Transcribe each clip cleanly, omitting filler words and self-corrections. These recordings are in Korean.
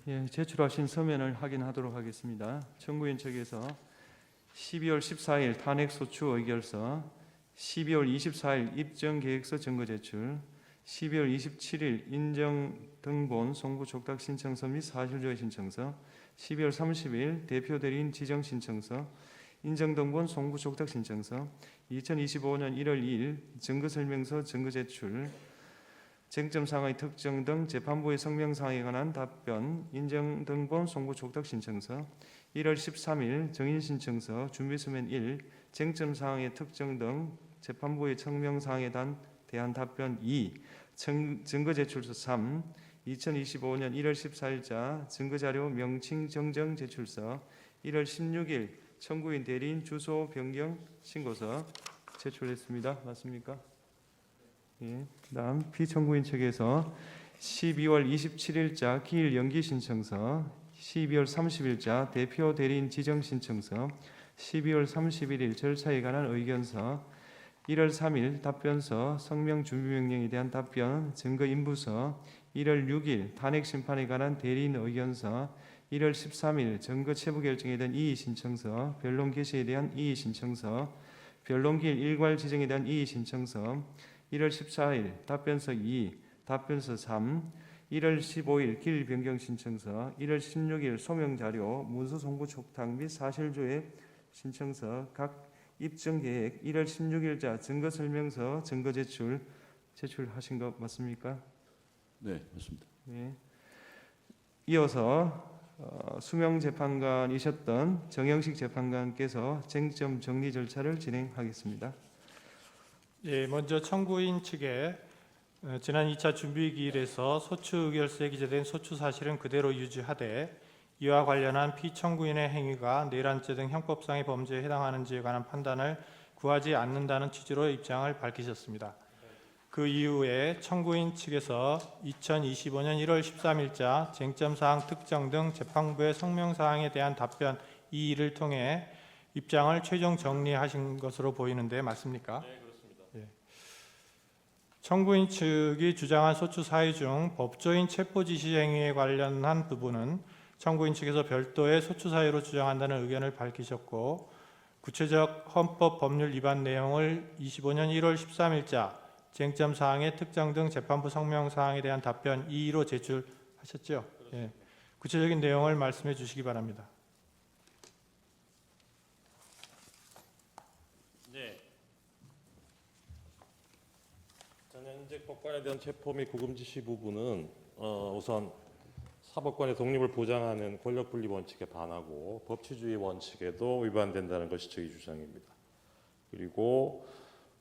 예, 제출하신 서면을 확인하도록 하겠습니다. 청구인 측에서 12월 14일 탄핵소추 의결서, 12월 24일 입정계획서 증거 제출, 12월 27일 인정등본 송부 촉탁 신청서 및 사실조회 신청서, 12월 30일 대표 대리인 지정 신청서, 인정등본 송부 촉탁 신청서, 2025년 1월 2일 증거설명서 증거 제출, 쟁점사항의 특정 등 재판부의 성명사항에 관한 답변, 인정등본 송부 촉탁 신청서, 1월 13일 정인신청서 준비서면 1, 쟁점사항의 특정 등 재판부의 성명사항에 대한 답변 2, 증거제출서 3, 2025년 1월 14일자 증거자료 명칭 정정 제출서, 1월 16일 청구인 대리인 주소 변경 신고서 제출했습니다. 맞습니까? 예, 다음 피청구인 측에서 12월 27일자 기일 연기 신청서, 12월 30일자 대표 대리인 지정 신청서, 12월 31일 절차에 관한 의견서, 1월 3일 답변서 성명 준비 명령에 대한 답변 증거 인부서, 1월 6일 탄핵 심판에 관한 대리인 의견서, 1월 13일 증거 체부 결정에 대한 이의 신청서, 변론 개시에 대한 이의 신청서, 변론기일 일괄 지정에 대한 이의 신청서, 1월 14일 답변서 2, 답변서 3, 1월 15일 길 변경 신청서, 1월 16일 소명자료, 문서 송부 촉탁 및 사실조회 신청서, 각 입증 계획, 1월 16일자 증거 설명서 증거 제출하신 거 맞습니까? 네, 맞습니다. 네. 이어서 수명 재판관이셨던 정영식 재판관께서 쟁점 정리 절차를 진행하겠습니다. 예, 먼저 청구인 측에 지난 2차 준비기일에서 소추 의결서에 기재된 소추 사실은 그대로 유지하되 이와 관련한 피청구인의 행위가 내란죄 등 형법상의 범죄에 해당하는지에 관한 판단을 구하지 않는다는 취지로 입장을 밝히셨습니다. 그 이후에 청구인 측에서 2025년 1월 13일자 쟁점사항 특정 등 재판부의 성명사항에 대한 답변 2를 통해 입장을 최종 정리하신 것으로 보이는데 맞습니까? 네, 그렇습니다. 청구인 측이 주장한 소추 사유 중 법조인 체포 지시 행위에 관련한 부분은 청구인 측에서 별도의 소추 사유로 주장한다는 의견을 밝히셨고, 구체적 헌법 법률 위반 내용을 25년 1월 13일자 쟁점 사항의 특정 등 재판부 성명 사항에 대한 답변 2로 제출하셨죠? 예. 구체적인 내용을 말씀해 주시기 바랍니다. 네. 전현직 법관에 대한 체포 및 구금 지시 부분은 우선 사법관의 독립을 보장하는 권력분리 원칙에 반하고 법치주의 원칙에도 위반된다는 것이 저희 주장입니다. 그리고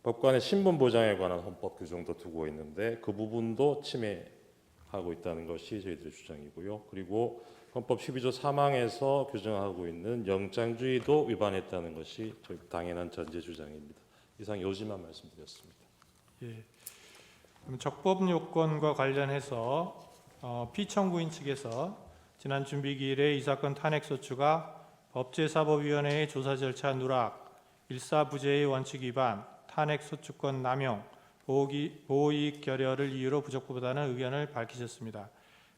법관의 신분 보장에 관한 헌법 규정도 두고 있는데 그 부분도 침해하고 있다는 것이 저희들의 주장이고요. 그리고 헌법 12조 3항에서 규정하고 있는 영장주의도 위반했다는 것이 저희 당연한 전제 주장입니다. 이상 요지만 말씀드렸습니다. 예. 그럼 적법 요건과 관련해서 피청구인 측에서 지난 준비기일에 이 사건 탄핵소추가 법제사법위원회의 조사 절차 누락, 일사부재의 원칙 위반, 탄핵소추권 남용, 보호이익 결여를 이유로 부적부하다는 의견을 밝히셨습니다.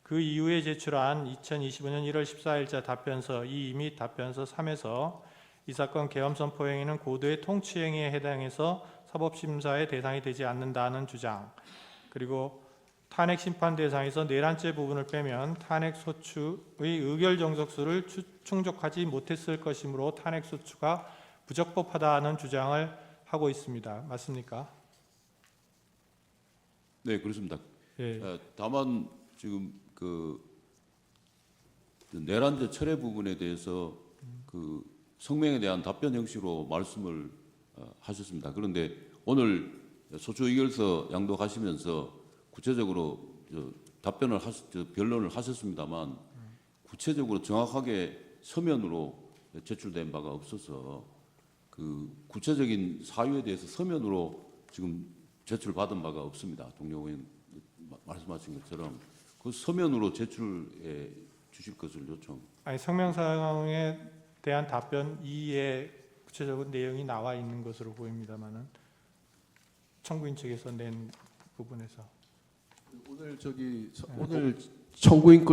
그 이후에 제출한 2025년 1월 14일자 답변서 2 및 답변서 3에서 이 사건 계엄선포 행위는 고도의 통치행위에 해당해서 사법심사의 대상이 되지 않는다는 주장, 그리고 탄핵심판 대상에서 내란죄 부분을 빼면 탄핵소추의 의결정석수를 충족하지 못했을 것이므로 탄핵소추가 부적법하다는 주장을 하고 있습니다. 맞습니까? 네, 그렇습니다. 예. 다만 지금 그 내란죄 철회 부분에 대해서 그 성명에 대한 답변 형식으로 말씀을 하셨습니다. 그런데 오늘 소추 의결서 양도하시면서 구체적으로 답변을 변론을 하셨습니다만 구체적으로 정확하게 서면으로 제출된 바가 없어서 그 구체적인 사유에 대해서 서면으로 지금 제출받은 바가 없습니다. 동료 의원 말씀하신 것처럼 그 서면으로 제출해 주실 것을 요청. 아니, 성명사항에 대한 답변 2에 구체적인 내용이 나와 있는 것으로 보입니다만은 청구인 측에서 낸 부분에서 오늘 오늘 청구인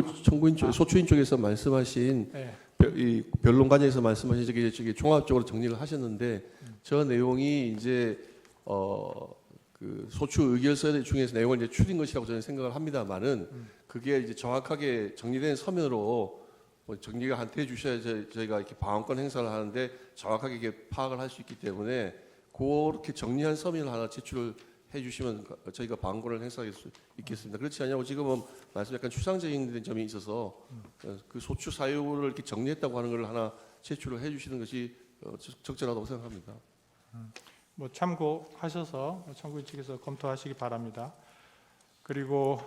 쪽, 소추인 쪽에서 말씀하신 네. 이 변론관에서 말씀하신 저기 종합적으로 정리를 하셨는데 저 내용이 이제 그 소추 의결서 중에서 내용을 이제 추린 것이라고 저는 생각을 합니다만은 그게 이제 정확하게 정리된 서면으로 뭐 정리가 한테 주셔야 저희가 이렇게 방어권 행사를 하는데 정확하게 이게 파악을 할 수 있기 때문에 그렇게 정리한 서면을 하나 제출을 해주시면 저희가 방어권을 행사할 수 있겠습니다. 그렇지 않냐고 지금은 말씀 약간 추상적인 점이 있어서 그 소추 사유를 이렇게 정리했다고 하는 걸 하나 제출을 해주시는 것이 적절하다고 생각합니다. 뭐 참고하셔서 청구인 측에서 검토하시기 바랍니다. 그리고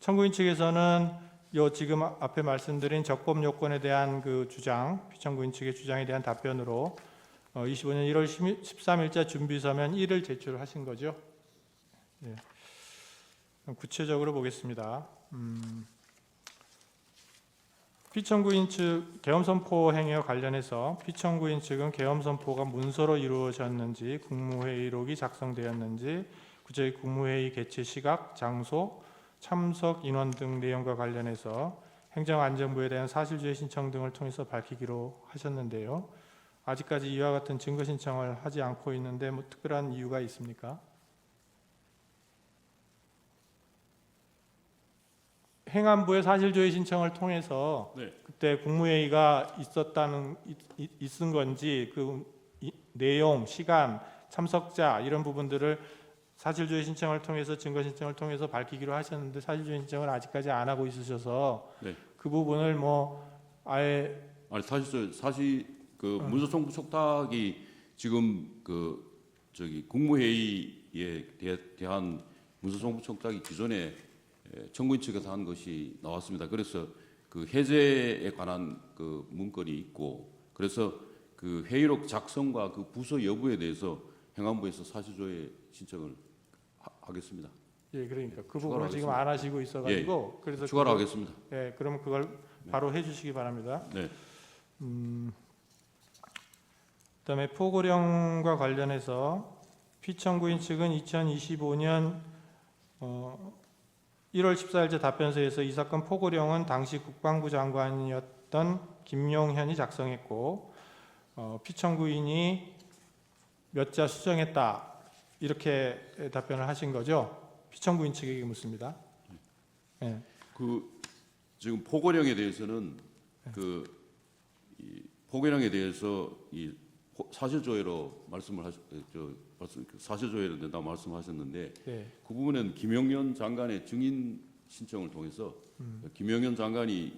청구인 측에서는 요 지금 앞에 말씀드린 적법 요건에 대한 그 주장, 피청구인 측의 주장에 대한 답변으로 25년 1월 13일자 준비 서면 1을 제출하신 거죠. 예. 그럼 구체적으로 보겠습니다. 피청구인 측 계엄선포 행위와 관련해서 피청구인 측은 계엄선포가 문서로 이루어졌는지 국무회의록이 작성되었는지 구체적 국무회의 개최 시각, 장소, 참석 인원 등 내용과 관련해서 행정안전부에 대한 사실조회 신청 등을 통해서 밝히기로 하셨는데요. 아직까지 이와 같은 증거 신청을 하지 않고 있는데 뭐 특별한 이유가 있습니까? 행안부의 사실조회 신청을 통해서 네. 그때 국무회의가 있은 건지 그 내용, 시간, 참석자 이런 부분들을 사실조회 신청을 통해서 증거 신청을 통해서 밝히기로 하셨는데 사실조회 신청을 아직까지 안 하고 있으셔서 네. 그 부분을 뭐 아예 아니 사실 그 문서 송부 촉탁이 지금 그 저기 국무회의에 대한 문서 송부 촉탁이 기존에 청구인 측에서 한 것이 나왔습니다. 그래서 그 해제에 관한 그 문건이 있고 그래서 그 회의록 작성과 그 부서 여부에 대해서 행안부에서 사실조회 신청을 하겠습니다. 예 그러니까 그 추가로 부분을 지금 하겠습니다. 안 하시고 있어가지고 그래서 추가로 그거- 하겠습니다. 예 그러면 그걸 바로 해주시기 바랍니다. 네. 그다음에 포고령과 관련해서 피청구인 측은 2025년 1월 14일자 답변서에서 이 사건 포고령은 당시 국방부 장관이었던 김용현이 작성했고 피청구인이 몇 자 수정했다 이렇게 답변을 하신 거죠. 피청구인 측에게 묻습니다. 예. 그 지금 포고령에 대해서는 이 포고령에 대해서 이 사실조회로 사실조회로 된다 말씀하셨는데 네. 그 부분은 김용현 장관의 증인 신청을 통해서 김용현 장관이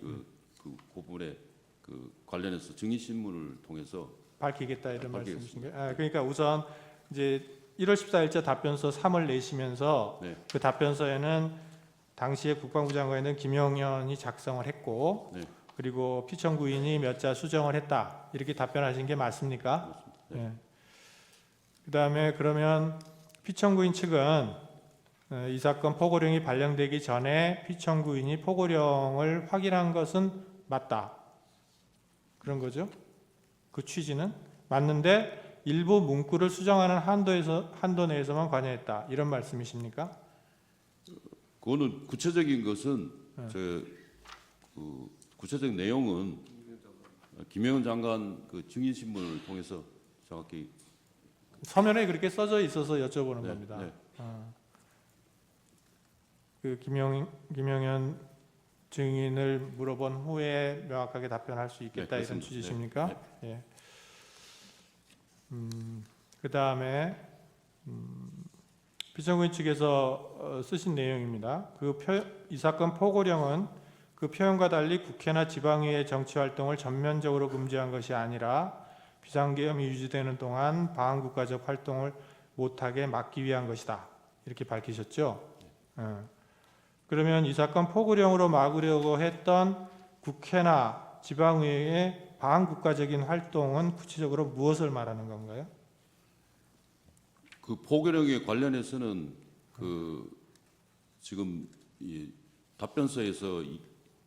그 부분에 그 관련해서 증인 신문을 통해서 밝히겠다 이런 밝히겠습니다. 말씀이신 거예요. 그러니까 우선 이제 1월 14일자 답변서 3을 내시면서 네. 그 답변서에는 당시에 국방부 장관인 김용현이 작성을 했고 네. 그리고 피청구인이 몇 자 수정을 했다 이렇게 답변하신 게 맞습니까? 네. 네. 그다음에 그러면 피청구인 측은 이 사건 포고령이 발령되기 전에 피청구인이 포고령을 확인한 것은 맞다 그런 거죠? 그 취지는 맞는데 일부 문구를 수정하는 한도 내에서만 관여했다 이런 말씀이십니까? 그거는 구체적인 것은 구체적인 내용은 김용현 장관 그 증인 신문을 통해서 정확히 서면에 그렇게 써져 있어서 여쭤보는 네, 겁니다. 네. 그 김용현 증인을 물어본 후에 명확하게 답변할 수 있겠다 네, 이런 그렇습니다. 취지십니까? 예. 그 다음에 피청구인 측에서 쓰신 내용입니다. 이 사건 포고령은 그 표현과 달리 국회나 지방의회 정치 활동을 전면적으로 금지한 것이 아니라 비상계엄이 유지되는 동안 방한국가적 활동을 못하게 막기 위한 것이다. 이렇게 밝히셨죠. 그러면 이 사건 포고령으로 막으려고 했던 국회나 지방의회의 방한국가적인 활동은 구체적으로 무엇을 말하는 건가요? 그 포고령에 관련해서는 그 지금 이 답변서에서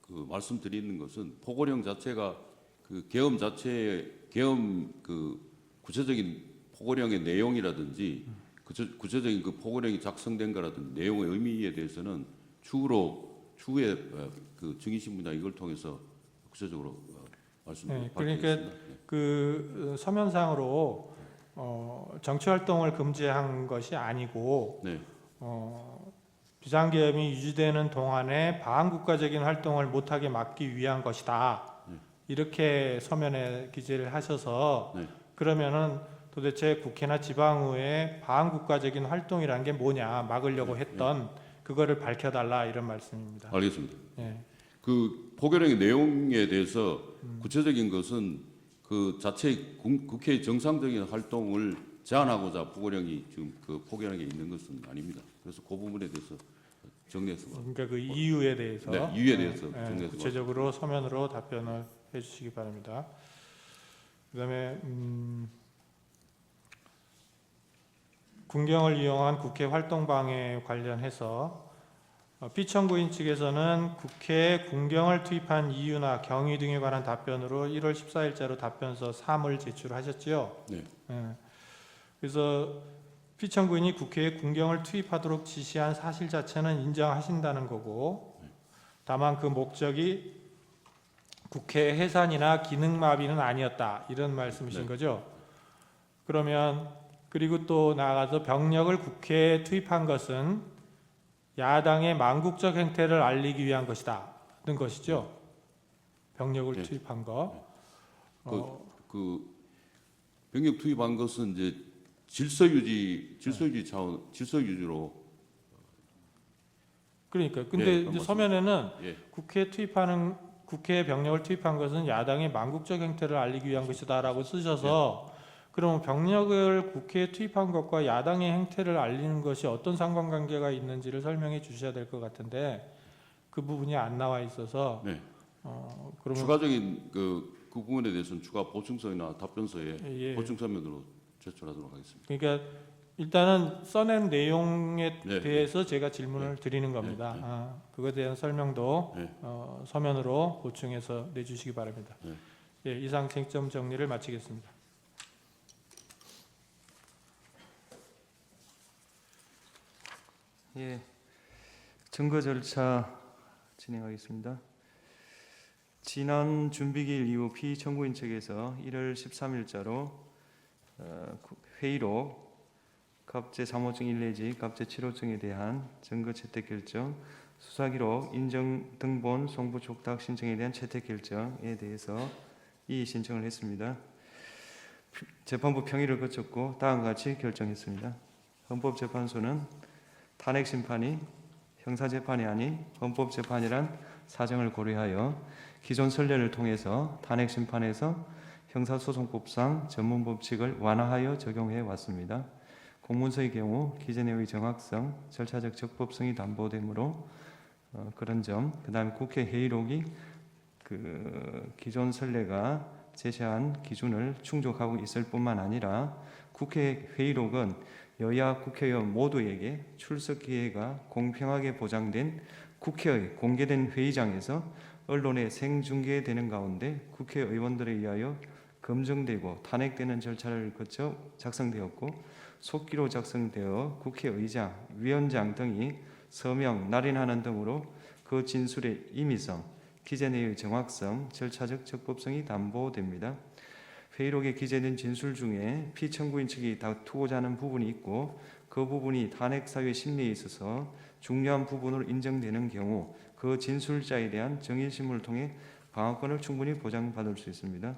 그 말씀드리는 것은 포고령 자체가 그 계엄 그 구체적인 포고령의 내용이라든지 구체적인 그 포고령이 작성된 거라든지 내용의 의미에 대해서는 추후에 그 증인신문이나 이걸 통해서 구체적으로 말씀을 네, 받겠습니다. 그러니까 그 서면상으로 정치 활동을 금지한 것이 아니고 네. 비상계엄이 유지되는 동안에 반국가적인 활동을 못하게 막기 위한 것이다. 네. 이렇게 서면에 기재를 하셔서 네. 그러면은 도대체 국회나 지방의회 반국가적인 활동이라는 게 뭐냐 막으려고 했던 그거를 밝혀달라 이런 말씀입니다. 알겠습니다. 예. 그 포결형의 내용에 대해서 구체적인 것은 그 자체 국회의 정상적인 활동을 제한하고자 포결형이 지금 그 포결형에 있는 것은 아닙니다. 그래서 그 부분에 대해서 정리해서 그러니까 그 이유에 대해서 네, 이유에 대해서 예, 정리해서 구체적으로 서면으로 답변을 해주시기 바랍니다. 그다음에 군경을 이용한 국회 활동 방해 관련해서 피청구인 측에서는 국회에 군경을 투입한 이유나 경위 등에 관한 답변으로 1월 14일자로 답변서 3을 제출하셨지요. 네. 예. 그래서 피청구인이 국회에 군경을 투입하도록 지시한 사실 자체는 인정하신다는 거고, 다만 그 목적이 국회 해산이나 기능 마비는 아니었다 이런 말씀이신 네. 거죠. 그러면 그리고 또 나아가서 병력을 국회에 투입한 것은 야당의 망국적 행태를 알리기 위한 것이다는 것이죠. 병력을 네. 투입한 거. 그 병력 투입한 것은 이제 질서 유지로 그러니까 근데 예, 이제 그런 서면에는 예. 국회에 병력을 투입한 것은 야당의 망국적 행태를 알리기 위한 것이다라고 쓰셔서 그러면 병력을 국회에 투입한 것과 야당의 행태를 알리는 것이 어떤 상관관계가 있는지를 설명해 주셔야 될 것 같은데 그 부분이 안 나와 있어서 네. 그러면 추가적인 그 부분에 대해서는 추가 보충서나 답변서에 예. 보충서면으로 제출하도록 하겠습니다. 그러니까 일단은 써낸 내용에 네, 대해서 제가 질문을 드리는 겁니다. 네. 그거에 대한 설명도 네. 서면으로 보충해서 내주시기 바랍니다. 네. 예, 이상 쟁점 정리를 마치겠습니다. 예, 증거 절차 진행하겠습니다. 지난 준비기일 이후 피청구인 측에서 1월 13일자로 회의로 갑제 3호증 1 내지 갑제 7호증에 대한 증거 채택 결정, 수사기록 인정 등본 송부 촉탁 신청에 대한 채택 결정에 대해서 이의 신청을 했습니다. 재판부 평의를 거쳤고 다음과 같이 결정했습니다. 헌법재판소는 탄핵 심판이 형사재판이 아닌 헌법재판이란 사정을 고려하여 기존 선례를 통해서 탄핵 심판에서 형사소송법상 전문 법칙을 완화하여 적용해 왔습니다. 공문서의 경우 기재 내용의 정확성, 절차적 적법성이 담보되므로 그런 점, 그다음에 국회 회의록이 그 기존 선례가 제시한 기준을 충족하고 있을 뿐만 아니라 국회 회의록은 여야 국회의원 모두에게 출석 기회가 공평하게 보장된 국회의 공개된 회의장에서 언론에 생중계되는 가운데 국회의원들에 의하여 검증되고 탄핵되는 절차를 거쳐 작성되었고 속기로 작성되어 국회의장, 위원장 등이 서명, 날인하는 등으로 그 진술의 임의성, 기재 내용의 정확성, 절차적 적법성이 담보됩니다. 회의록에 기재된 진술 중에 피청구인 측이 다투고자 하는 부분이 있고 그 부분이 탄핵 사유 심리에 있어서 중요한 부분으로 인정되는 경우 그 진술자에 대한 정의심을 통해 방어권을 충분히 보장받을 수 있습니다.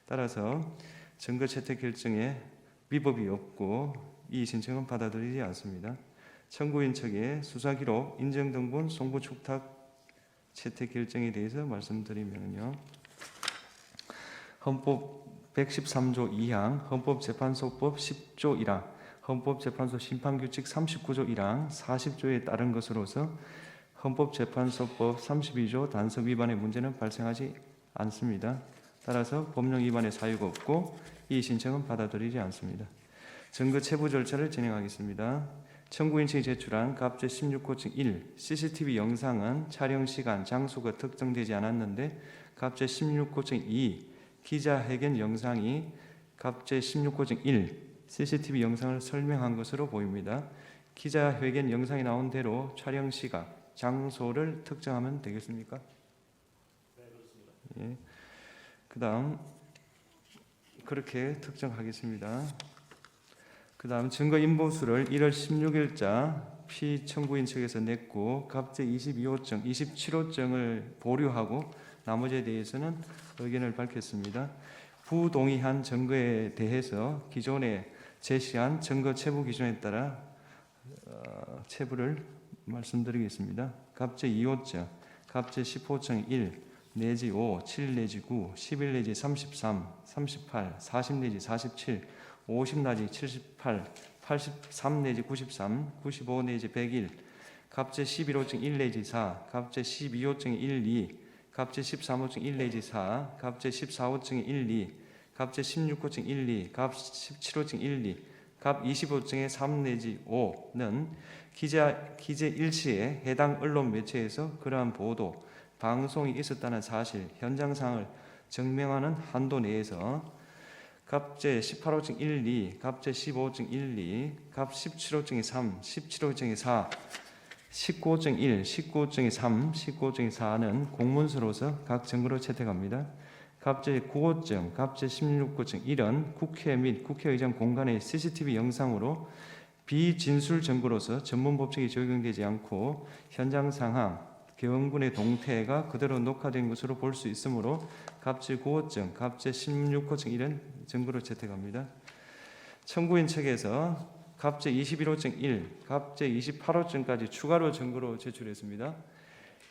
따라서 증거 채택 결정에 위법이 없고 이 신청은 받아들이지 않습니다. 청구인 측의 수사기록 인정 등본 송부 촉탁 채택 결정에 대해서 말씀드리면요. 헌법 113조 2항, 헌법재판소법 10조 1항, 헌법재판소 심판규칙 39조 1항, 40조에 따른 것으로서 헌법재판소법 32조 단서 위반의 문제는 발생하지 않습니다. 따라서 법령 위반의 사유가 없고 이 신청은 받아들이지 않습니다. 증거 체부 절차를 진행하겠습니다. 청구인 측이 제출한 갑제 16호증 1 CCTV 영상은 촬영 시간, 장소가 특정되지 않았는데 갑제 16호증 2 기자회견 영상이 갑제 16호증 1 CCTV 영상을 설명한 것으로 보입니다. 기자회견 영상이 나온 대로 촬영 시각, 장소를 특정하면 되겠습니까? 네, 그렇습니다. 예. 그다음 그렇게 특정하겠습니다. 그다음 증거 인보수를 1월 16일자 피청구인 측에서 냈고 갑재 22호증, 27호증을 보류하고 나머지에 대해서는 의견을 밝혔습니다. 부동의한 증거에 대해서 기존에 제시한 증거 체부 기준에 따라 체부를 말씀드리겠습니다. 갑재 2호증, 갑재 10호증 1 내지 5, 7 내지 9, 11 내지 33, 38, 40 내지 47, 50 내지 78, 83 내지 93, 95 내지 101, 갑재 11호증 1 내지 4, 갑재 12호증 1, 2, 갑재 13호증 1 내지 4, 갑재 14호증 1, 2, 갑재 16호증 1, 2, 갑 17호증 1, 2, 갑 25호증의 3 내지 5는 기재 일시에 해당 언론 매체에서 그러한 보도, 방송이 있었다는 사실, 현장상을 증명하는 한도 내에서 갑재 18호증 1, 2, 갑재 15호증 1, 2, 갑 17호증 3, 17호증 4, 19호증 1, 19호증 3, 19호증 4는 공문서로서 각 증거로 채택합니다. 갑재 9호증, 갑재 16호증 1은 국회 및 국회의장 공간의 CCTV 영상으로 비진술 증거로서 전문 법칙이 적용되지 않고 현장 상황, 경군의 동태가 그대로 녹화된 것으로 볼 수 있으므로 갑재 9호증, 갑재 16호증 1은 증거로 채택합니다. 청구인 측에서 갑재 21호증 1, 갑재 28호증까지 추가로 증거로 제출했습니다.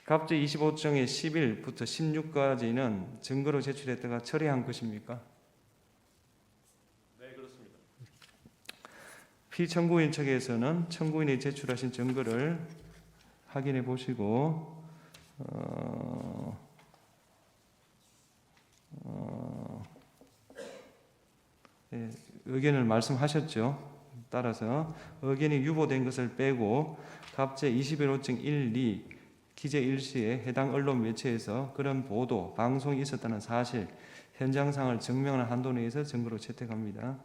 갑재 25호증의 10일부터 16까지는 증거로 제출했다가 철회한 것입니까? 네, 그렇습니다. 피청구인 측에서는 청구인이 제출하신 증거를 확인해 보시고 의견을 말씀하셨죠. 따라서 의견이 유보된 것을 빼고 갑재 21호증 1, 2 기재 일시에 해당 언론 매체에서 그런 보도, 방송이 있었다는 사실, 현장상을 증명하는 한도 내에서 증거로 채택합니다.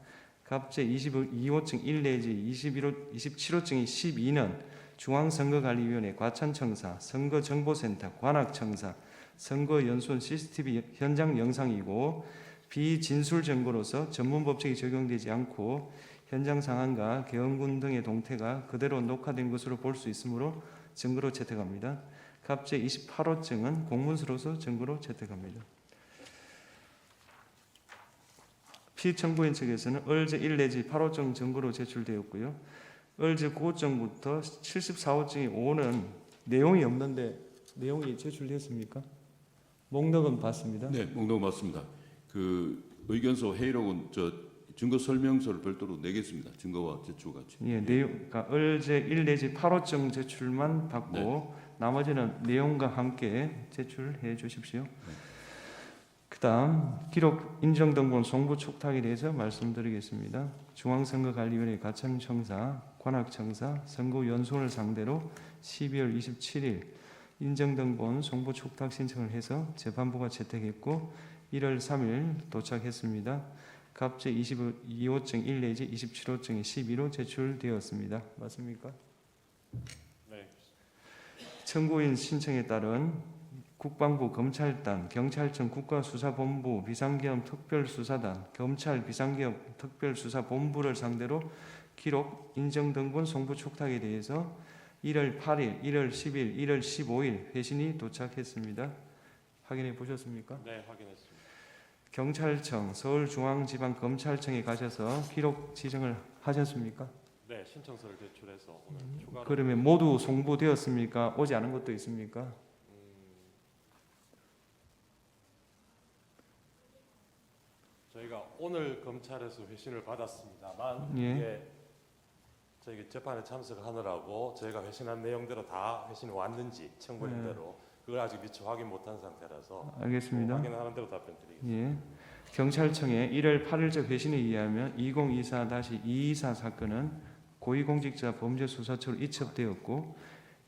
갑재 22호증 1 내지 27호증 12는 중앙선거관리위원회 과천청사, 선거정보센터, 관악청사, 선거연수원 CCTV 현장 영상이고 비진술 증거로서 전문법칙이 적용되지 않고 현장 상황과 계엄군 등의 동태가 그대로 녹화된 것으로 볼 수 있으므로 증거로 채택합니다. 갑재 28호증은 공문서로서 증거로 채택합니다. 피청구인 측에서는 을제 1 내지 8호증 증거로 제출되었고요. 을제 9호증부터 74호증이 5는 내용이 없는데 내용이 제출됐습니까? 목록은 봤습니다. 네, 목록 맞습니다. 그 의견서 회의록은 증거 설명서를 별도로 내겠습니다. 증거와 제출 같이. 예, 내용, 그러니까 을제 1 내지 8호증 제출만 받고 나머지는 내용과 함께 제출해 주십시오. 그다음 기록 인정등본 송부 촉탁에 대해서 말씀드리겠습니다. 중앙선거관리위원회 과천청사, 관악청사, 선거연수원을 상대로 12월 27일 인정등본 송부 촉탁 신청을 해서 재판부가 채택했고 1월 3일 도착했습니다. 갑재 22호증 1 내지 27호증이 12로 제출되었습니다. 맞습니까? 네. 청구인 신청에 따른 국방부 검찰단, 경찰청 국가수사본부 비상계엄 특별수사단, 검찰 비상계엄 특별수사본부를 상대로 기록 인정등본 송부 촉탁에 대해서 1월 8일, 1월 10일, 1월 15일 회신이 도착했습니다. 확인해 보셨습니까? 네, 확인했습니다. 경찰청, 서울중앙지방검찰청에 가셔서 기록 지정을 하셨습니까? 네, 신청서를 제출해서 오늘 추가로 그러면 모두 송부되었습니까? 오지 않은 것도 있습니까? 저희가 오늘 검찰에서 회신을 받았습니다만 예. 이게 저희 재판에 참석하느라고 저희가 회신한 내용대로 다 회신이 왔는지 청구인 대로 그걸 아직 미처 확인 못한 상태라서 알겠습니다. 확인하는 대로 답변드리겠습니다. 예. 경찰청의 1월 8일자 회신에 의하면 2024-224 사건은 고위공직자 범죄수사처로 이첩되었고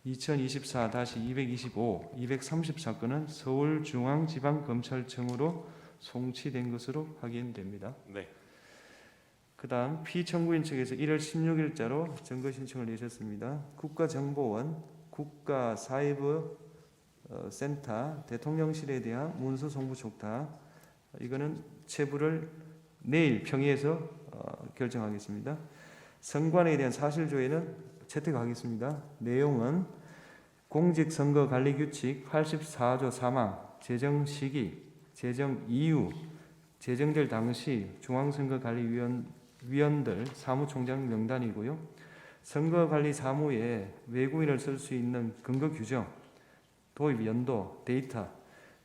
2024-225, 230 사건은 서울중앙지방검찰청으로 송치된 것으로 확인됩니다. 네, 그다음 피청구인 측에서 1월 16일자로 증거 신청을 내셨습니다. 국가정보원 국가사이버 센터 대통령실에 대한 문서 송부 촉탁, 이거는 체부를 내일 평의에서 결정하겠습니다. 선관에 대한 사실조회는 채택하겠습니다. 내용은 공직선거관리규칙 84조 3항 제정 시기, 제정 이유, 제정될 당시 중앙선거관리위원들 사무총장 명단이고요. 선거관리 사무에 외국인을 쓸 수 있는 근거 규정, 도입 연도, 데이터,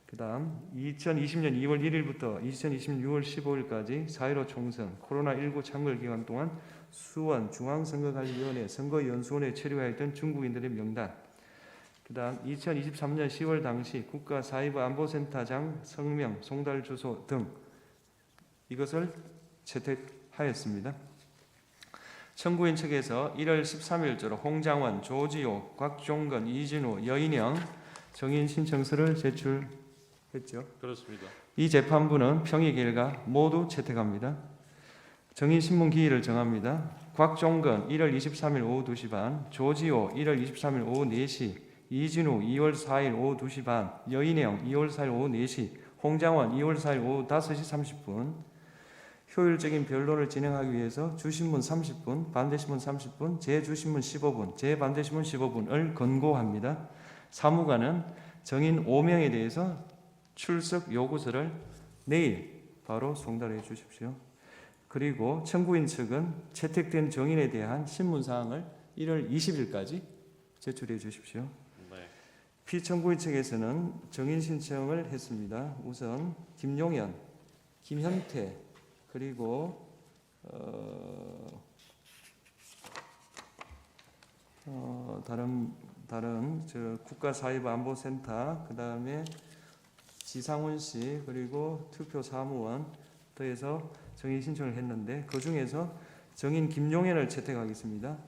그 다음 2020년 2월 1일부터 2020년 6월 15일까지 4.15 총선, 코로나19 창궐 기간 동안 수원 중앙선거관리위원회 선거연수원에 체류하였던 중국인들의 명단, 그 다음 2023년 10월 당시 국가사이버안보센터장 성명, 송달 주소 등 이것을 채택하였습니다. 청구인 측에서 1월 13일자로 홍장원, 조지호, 곽종건, 이진우, 여인영 정인 신청서를 제출했죠. 그렇습니다. 이 재판부는 평의 결과 모두 채택합니다. 정인 신문 기일을 정합니다. 곽종건 1월 23일 오후 2시 반, 조지호 1월 23일 오후 4시, 이진우 2월 4일 오후 2시 반, 여인영 2월 4일 오후 4시, 홍장원 2월 4일 오후 5시 30분. 효율적인 변론을 진행하기 위해서 주신문 30분, 반대신문 30분, 재주신문 15분, 재반대신문 15분을 권고합니다. 사무관은 정인 5명에 대해서 출석 요구서를 내일 바로 송달해 주십시오. 그리고 청구인 측은 채택된 정인에 대한 신문사항을 1월 20일까지 제출해 주십시오. 네. 피청구인 측에서는 정인 신청을 했습니다. 우선 김용현, 김현태, 그리고 다른 저 국가사이버안보센터, 그 다음에 지상훈 씨, 그리고 투표사무원 더해서 정인 신청을 했는데 그 중에서 정인 김용현을 채택하겠습니다.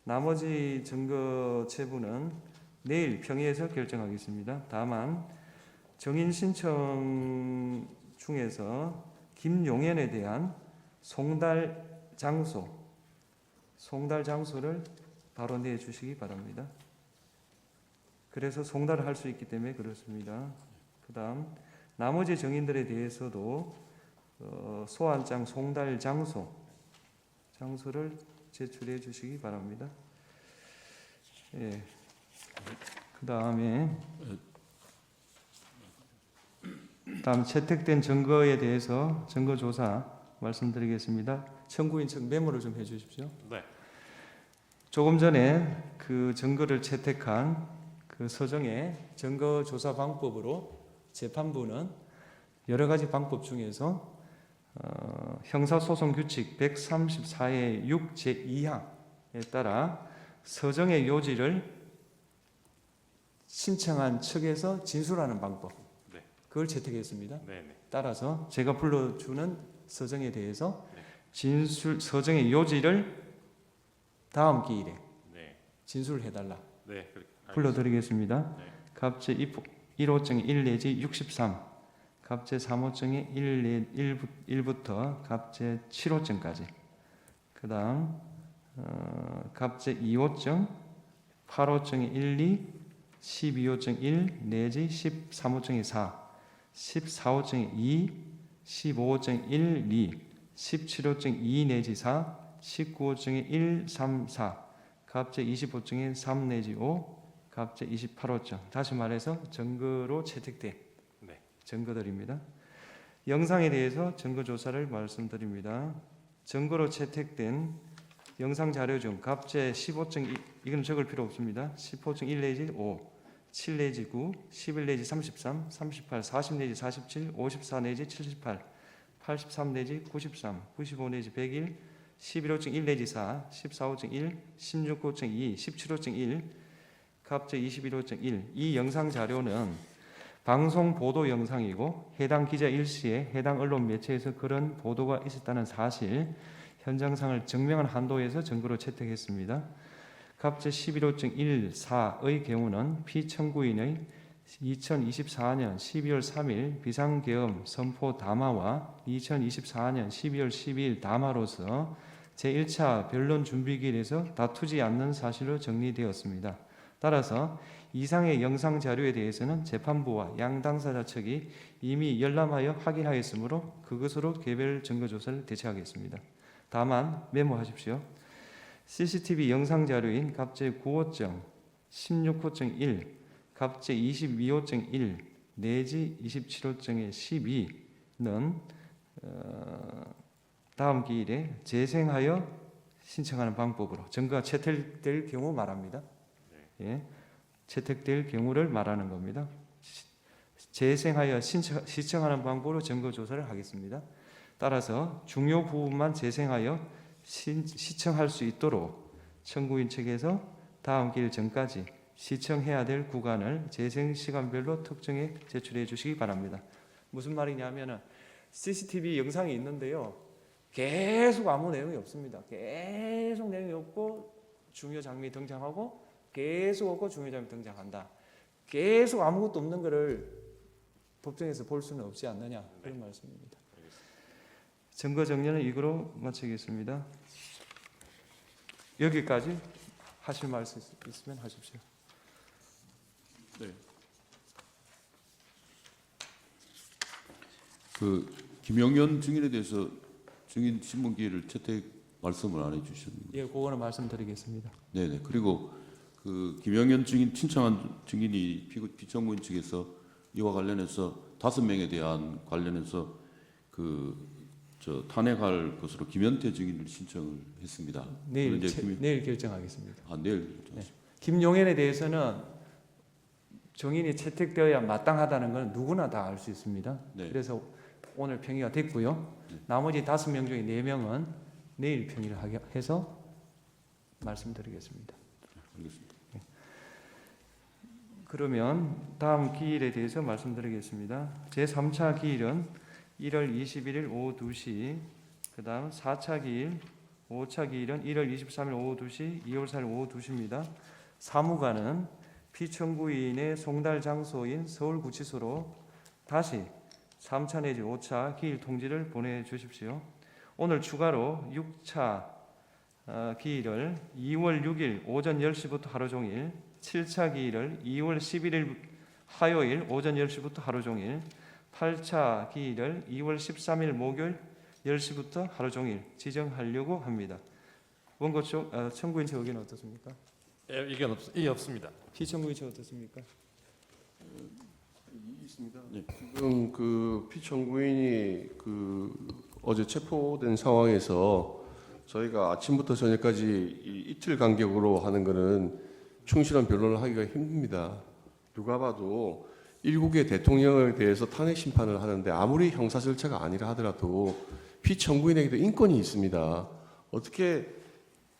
나머지 증거 체부는 내일 평의에서 결정하겠습니다. 다만 정인 신청 중에서 김용현에 대한 송달 장소를 바로 내주시기 바랍니다. 그래서 송달을 할 수 있기 때문에 그렇습니다. 그 다음 나머지 정인들에 대해서도 소환장 송달 장소를 제출해 주시기 바랍니다. 예. 그 다음 채택된 증거에 대해서 증거 조사 말씀드리겠습니다. 청구인 측 메모를 좀 해주십시오. 네. 조금 전에 그 증거를 채택한 그 서정의 증거 조사 방법으로 재판부는 여러 가지 방법 중에서 형사소송규칙 134의 6 제2항에 따라 서정의 요지를 신청한 측에서 진술하는 방법, 네. 그걸 채택했습니다. 네. 따라서 제가 불러주는 서정에 대해서 네. 서정의 요지를 다음 기일에 네. 진술해달라 네. 그렇게 불러드리겠습니다. 네. 갑제 1호증 1 내지 63, 갑제 3호증이 1부터 갑제 7호증까지, 그 다음 갑제 2호증, 8호증이 1, 2, 12호증 1 내지 13호증이 4, 14호증이 2, 15호증 1, 2, 17호증 2 내지 4, 19호증이 1, 3, 4, 갑제 25호증이 3 내지 5, 갑제 28호증. 다시 말해서 증거로 채택된 네. 증거들입니다. 영상에 대해서 증거 조사를 말씀드립니다. 증거로 채택된 영상 자료 중 갑제 15증, 이건 적을 필요 없습니다. 15증 1 내지 5, 7 내지 9, 11 내지 33, 38, 40 내지 47, 54 내지 78, 83 내지 93, 95 내지 101, 11호증 1 내지 4, 14호증 1, 16호증 2, 17호증 1, 갑제 21호증 1. 이 영상 자료는 방송 보도 영상이고 해당 기자 일시에 해당 언론 매체에서 그런 보도가 있었다는 사실, 현장상을 증명한 한도에서 증거로 채택했습니다. 갑제 11호증 1, 4의 경우는 피청구인의 2024년 12월 3일 비상계엄 선포 담화와 2024년 12월 12일 담화로서 제1차 변론 준비기일에서 다투지 않는 사실로 정리되었습니다. 따라서 이상의 영상 자료에 대해서는 재판부와 양 당사자 측이 이미 열람하여 확인하였으므로 그것으로 개별 증거 조사를 대체하겠습니다. 다만 메모하십시오. CCTV 영상 자료인 갑제 9호증, 16호증 1, 갑제 22호증 1 내지 27호증의 12는 다음 기일에 재생하여 신청하는 방법으로 증거가 채택될 경우 말합니다. 예, 채택될 경우를 말하는 겁니다. 재생하여 신청하는 방법으로 증거 조사를 하겠습니다. 따라서 중요 부분만 재생하여 시청할 수 있도록 청구인 측에서 다음 기일 전까지 시청해야 될 구간을 재생 시간별로 특정해 제출해 주시기 바랍니다. 무슨 말이냐면은 CCTV 영상이 있는데요. 계속 아무 내용이 없습니다. 계속 내용이 없고 중요 장면이 등장하고 계속 없고 중요 장면이 등장한다. 계속 아무것도 없는 거를 법정에서 볼 수는 없지 않느냐 그런 말씀입니다. 증거 정리는 이거로 마치겠습니다. 여기까지 하실 말씀 있으면 하십시오. 네. 그 김영현 증인에 대해서 증인 신문 기일을 채택 말씀을 안 해주셨는데. 예, 그거는 말씀드리겠습니다. 네네. 그리고 그 김영현 증인 신청한 증인이 피청구인 측에서 이와 관련해서 5명에 대한 관련해서 탄핵할 것으로 김현태 증인을 신청을 했습니다. 내일 이제 내일 결정하겠습니다. 내일. 네. 김용현에 대해서는 정인이 채택되어야 마땅하다는 건 누구나 다 알 수 있습니다. 네. 그래서 오늘 평의가 됐고요. 네. 나머지 5명 중에 4명은 내일 평의를 해서 말씀드리겠습니다. 알겠습니다. 그러면 다음 기일에 대해서 말씀드리겠습니다. 제3차 기일은 1월 21일 오후 2시, 그 다음 4차 기일, 5차 기일은 1월 23일 오후 2시, 2월 4일 오후 2시입니다. 사무관은 피청구인의 송달 장소인 서울구치소로 다시 3차 내지 5차 기일 통지를 보내주십시오. 오늘 추가로 6차 기일을 2월 6일 오전 10시부터 하루 종일, 7차 기일을 2월 11일 화요일 오전 10시부터 하루 종일, 8차 기일을 2월 13일 목요일 10시부터 하루 종일 지정하려고 합니다. 원고 쪽 청구인 측 의견은 어떻습니까? 예, 이견 없습니다. 피청구인 측 어떻습니까? 있습니다. 네. 지금 그 피청구인이 어제 체포된 상황에서 저희가 아침부터 저녁까지 이틀 간격으로 하는 거는 충실한 변론을 하기가 힘듭니다. 누가 봐도 일국의 대통령에 대해서 탄핵 심판을 하는데 아무리 형사 절차가 아니라 하더라도 피청구인에게도 인권이 있습니다. 어떻게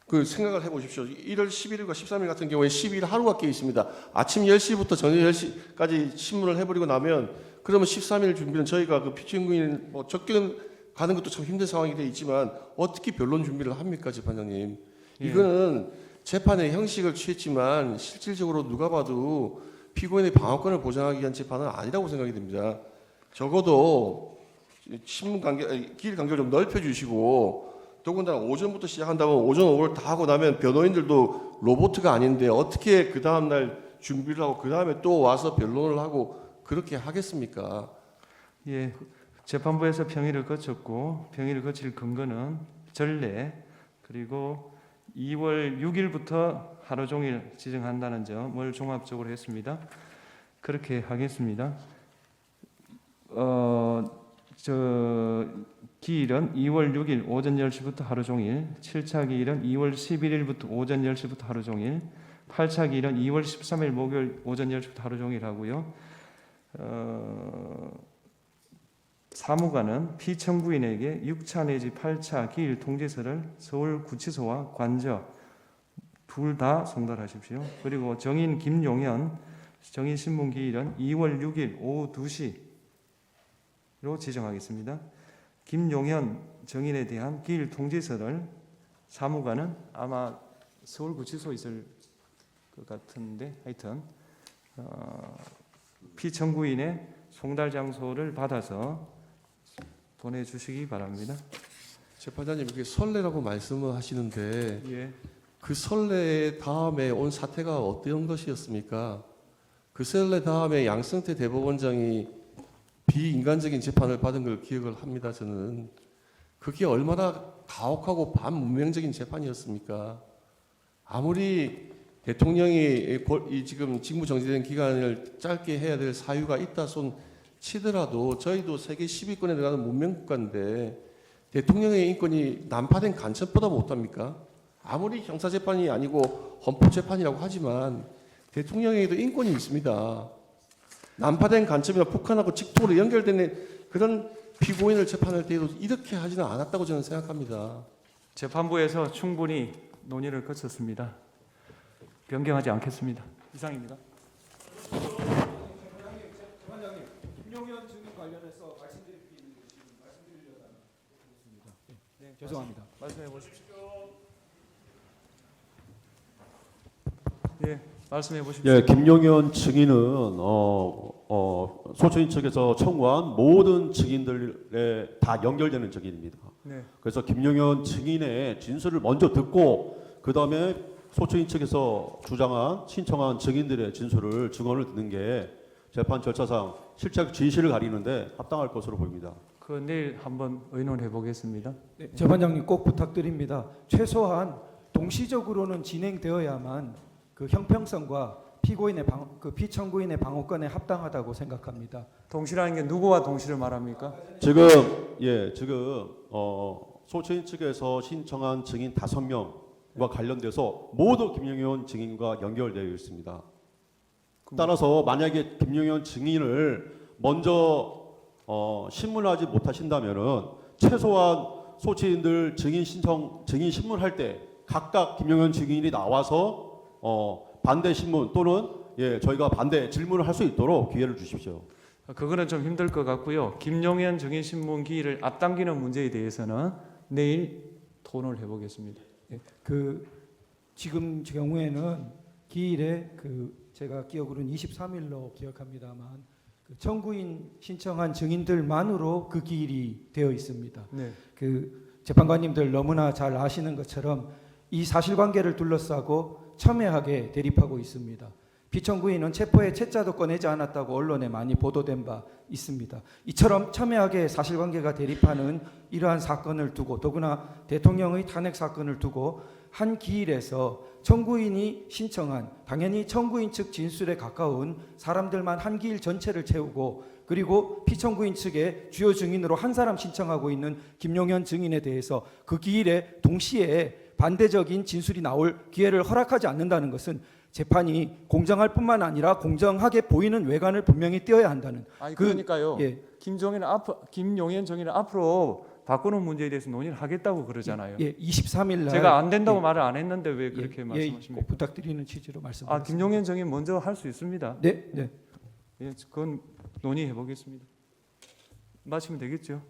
그 생각을 해보십시오. 1월 11일과 13일 같은 경우에 12일 하루가 깨 있습니다. 아침 10시부터 저녁 10시까지 신문을 해버리고 나면 그러면 13일 준비는 저희가 그 피청구인 접견 가는 것도 참 힘든 상황이 돼 있지만 어떻게 변론 준비를 합니까, 재판장님? 예. 이거는 재판의 형식을 취했지만 실질적으로 누가 봐도 피고인의 방어권을 보장하기 위한 재판은 아니라고 생각이 됩니다. 적어도 신문 간격, 길 간격을 좀 넓혀주시고 더군다나 오전부터 시작한다면 오전 오후를 다 하고 나면 변호인들도 로봇가 아닌데 어떻게 그 다음날 준비를 하고 그 다음에 또 와서 변론을 하고 그렇게 하겠습니까? 예, 재판부에서 평의를 거쳤고 평의를 거칠 근거는 전례 그리고 2월 6일부터 하루 종일 지정한다는 점을 종합적으로 했습니다. 그렇게 하겠습니다. 기일은 2월 6일 오전 10시부터 하루 종일, 7차 기일은 2월 11일부터 오전 10시부터 하루 종일, 8차 기일은 2월 13일 목요일 오전 10시부터 하루 종일 하고요. 사무관은 피청구인에게 6차 내지 8차 기일 통지서를 서울구치소와 관저 둘 다 송달하십시오. 그리고 정인 김용현 정인 신문 기일은 2월 6일 오후 2시로 지정하겠습니다. 김용현 정인에 대한 기일 통지서를 사무관은 아마 서울구치소에 있을 것 같은데 하여튼 피청구인의 송달 장소를 받아서 보내주시기 바랍니다. 재판장님 이게 선례라고 말씀을 하시는데 예. 그 선례 다음에 온 사태가 어떤 것이었습니까? 그 선례 다음에 양승태 대법원장이 비인간적인 재판을 받은 걸 기억을 합니다. 저는 그게 얼마나 가혹하고 반문명적인 재판이었습니까? 아무리 대통령이 이 지금 직무 정지된 기간을 짧게 해야 될 사유가 있다 손 치더라도 저희도 세계 10위권에 들어가는 문명국가인데 대통령의 인권이 난파된 간첩보다 못합니까? 아무리 형사재판이 아니고 헌법재판이라고 하지만 대통령에게도 인권이 있습니다. 난파된 간첩이나 북한하고 직통으로 연결되는 그런 피고인을 재판할 때에도 이렇게 하지는 않았다고 저는 생각합니다. 재판부에서 충분히 논의를 거쳤습니다. 변경하지 않겠습니다. 이상입니다. 김용현 증인 관련해서 말씀드릴 게 있는데 지금 말씀드리려다가 그렇습니다. 네, 죄송합니다. 말씀해 보십시오. 예, 말씀해 보십시오. 예, 김용현 증인은 소초인 측에서 청구한 모든 증인들에 다 연결되는 증인입니다. 네. 그래서 김용현 증인의 진술을 먼저 듣고 그 다음에 소초인 측에서 주장한 신청한 증인들의 진술을 증언을 듣는 게 재판 절차상 실적 진실을 가리는데 합당할 것으로 보입니다. 그 내일 한번 의논해 보겠습니다. 네, 재판장님 꼭 부탁드립니다. 최소한 동시적으로는 진행되어야만 그 형평성과 피고인의 피청구인의 방어권에 합당하다고 생각합니다. 동시라는 게 누구와 동시를 말합니까? 지금 소초인 측에서 신청한 증인 5명과 관련돼서 모두 김용현 증인과 연결되어 있습니다. 따라서 만약에 김용현 증인을 먼저 신문하지 못하신다면은 최소한 소치인들 증인 신문할 때 각각 김용현 증인이 나와서 반대 신문 또는 저희가 반대 질문을 할 수 있도록 기회를 주십시오. 그거는 좀 힘들 것 같고요. 김용현 증인 신문 기일을 앞당기는 문제에 대해서는 내일 토론을 해보겠습니다. 그 지금 경우에는 기일에 제가 기억으로는 23일로 기억합니다만 그 청구인 신청한 증인들만으로 그 기일이 되어 있습니다. 네. 그 재판관님들 너무나 잘 아시는 것처럼 이 사실관계를 둘러싸고 첨예하게 대립하고 있습니다. 피청구인은 체포의 채자도 꺼내지 않았다고 언론에 많이 보도된 바 있습니다. 이처럼 첨예하게 사실관계가 대립하는 이러한 사건을 두고 더구나 대통령의 탄핵 사건을 두고 한 기일에서 청구인이 신청한 당연히 청구인 측 진술에 가까운 사람들만 한 기일 전체를 채우고 그리고 피청구인 측의 주요 증인으로 한 사람 신청하고 있는 김용현 증인에 대해서 그 기일에 동시에 반대적인 진술이 나올 기회를 허락하지 않는다는 것은 재판이 공정할 뿐만 아니라 공정하게 보이는 외관을 분명히 띄어야 한다는. 아니 그러니까요. 예. 김용현 증인은 앞으로 바꾸는 문제에 대해서 논의를 하겠다고 그러잖아요. 예, 23일 날 제가 안 된다고 예, 말을 안 했는데 왜 그렇게 꼭 말씀하십니까? 부탁드리는 취지로 말씀드렸습니다. 김용현 증인 먼저 할 수 있습니다. 네, 네. 예, 그건 논의해 보겠습니다. 마치면 되겠죠.